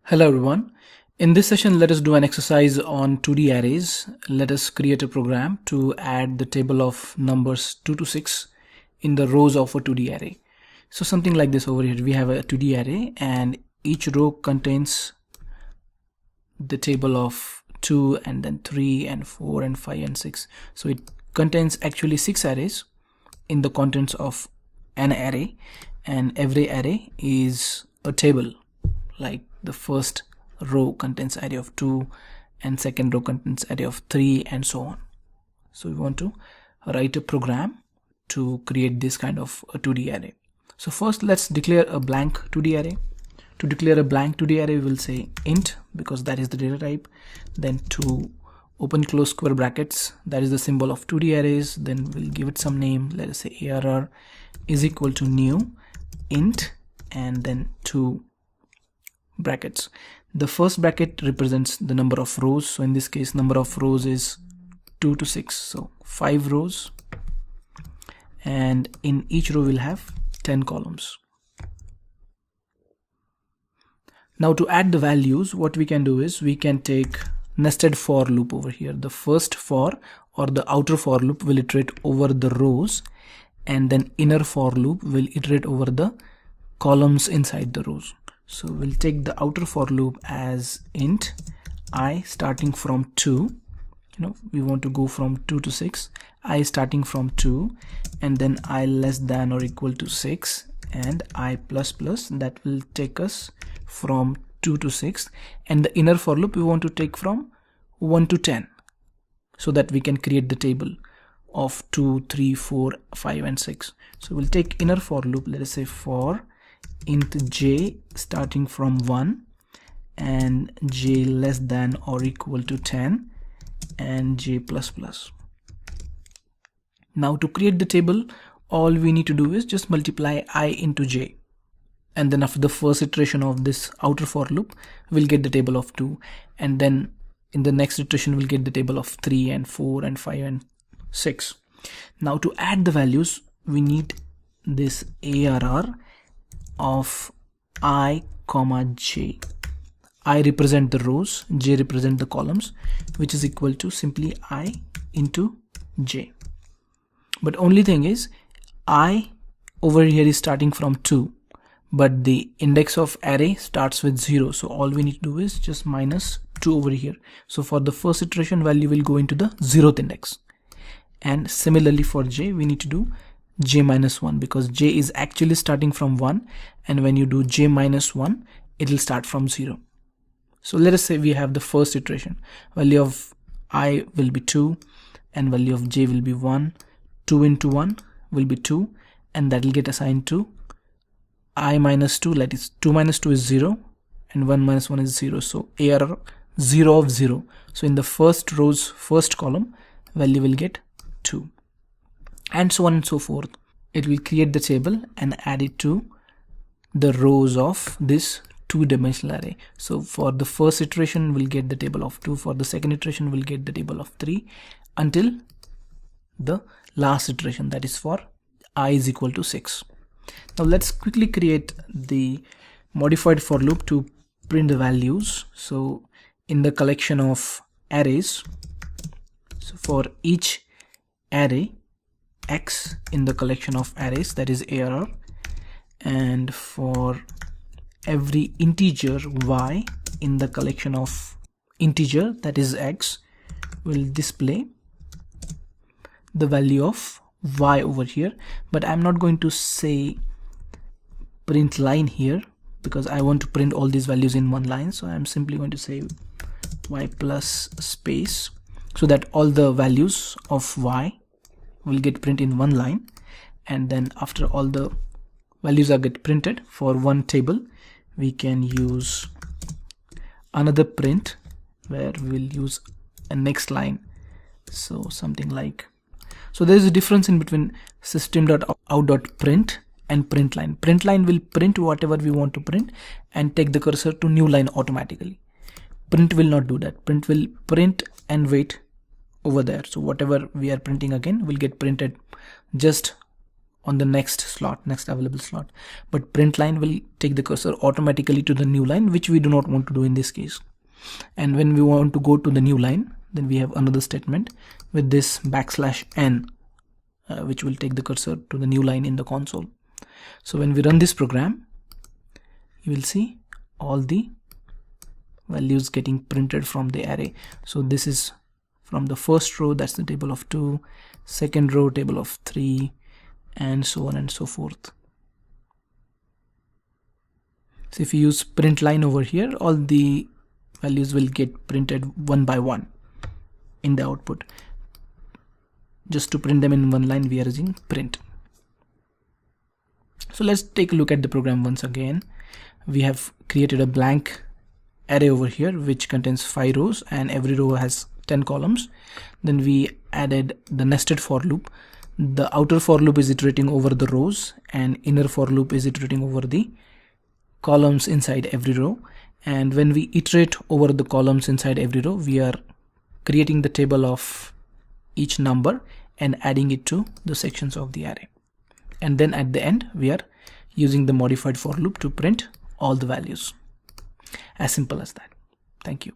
Hello everyone. In this session, let us do an exercise on 2D arrays. Let us create a program to add the table of numbers 2 to 6 in the rows of a 2D array. So something like this over here. We have a 2D array and each row contains the table of 2 and then 3 and 4 and 5 and 6. So it contains actually 6 arrays in the contents of an array, and every array is a table. Like the first row contains array of 2 and second row contains array of 3 and so on. So we want to write a program to create this kind of a 2D array. So first let's declare a blank 2D array. To declare a blank 2D array, we will say int, because that is the data type. Then to open close square brackets, that is the symbol of 2D arrays. Then we'll give it some name. Let us say ARR is equal to new int, and then two brackets. The first bracket represents the number of rows. So in this case, number of rows is 2 to 6. So 5 rows, and in each row we'll have 10 columns. Now to add the values, what we can do is we can take nested for loop over here. The first for or the outer for loop will iterate over the rows, and then inner for loop will iterate over the columns inside the rows. So we'll take the outer for loop as int I starting from 2. We want to go from 2 to 6. I starting from 2, and then I less than or equal to 6, and I plus plus, that will take us from 2 to 6. And the inner for loop we want to take from 1 to 10, so that we can create the table of 2, 3, 4, 5 and 6. So we'll take inner for loop. Let us say for int j starting from 1 and j less than or equal to 10 and j plus plus. Now to create the table, all we need to do is just multiply I into j, and then after the first iteration of this outer for loop we'll get the table of 2, and then in the next iteration we'll get the table of 3 and 4 and 5 and 6. Now to add the values, we need this ARR of I comma j. I represent the rows, j represent the columns, which is equal to simply I into j. But only thing is, I over here is starting from 2, but the index of array starts with 0. So all we need to do is just minus 2 over here. So for the first iteration, value will go into the 0th index. And similarly for j, we need to do j minus 1, because j is actually starting from 1, and when you do j minus 1, it will start from 0. So let us say we have the first iteration. Value of I will be 2 and value of j will be 1. 2 into 1 will be 2, and that will get assigned to I minus 2, that is 2 minus 2 is 0 and 1 minus 1 is 0. So ARR 0 of 0. So in the first row's first column, value will get 2, and so on and so forth. It will create the table and add it to the rows of this two-dimensional array. So for the first iteration we'll get the table of 2, for the second iteration we'll get the table of 3, until the last iteration, that is for I is equal to 6. Now let's quickly create the modified for loop to print the values. So in the collection of arrays, so for each array x in the collection of arrays, that is ARR, and for every integer y in the collection of integer, that is x, will display the value of y over here. But I'm not going to say print line here, because I want to print all these values in one line. So I'm simply going to say y plus space, so that all the values of y will get printed in one line, and then after all the values are get printed for one table, we can use another print where we'll use a next line. So something like, so there is a difference in between system.out.print and print line. Print line will print whatever we want to print and take the cursor to new line automatically. Print will not do that. Print will print and wait over there. So whatever we are printing again will get printed just on the next slot, next available slot. But print line will take the cursor automatically to the new line, which we do not want to do in this case. And when we want to go to the new line, then we have another statement with this \n, which will take the cursor to the new line in the console. So when we run this program, you will see all the values getting printed from the array. So this is from the first row, that's the table of 2, second row, table of 3, and so on and so forth. So if you use print line over here, all the values will get printed one by one in the output. Just to print them in one line, we are using print. So let's take a look at the program once again. We have created a blank array over here which contains 5 rows and every row has 10 columns. Then we added the nested for loop. The outer for loop is iterating over the rows and inner for loop is iterating over the columns inside every row. And when we iterate over the columns inside every row, we are creating the table of each number and adding it to the sections of the array. And then at the end, we are using the modified for loop to print all the values. As simple as that. Thank you.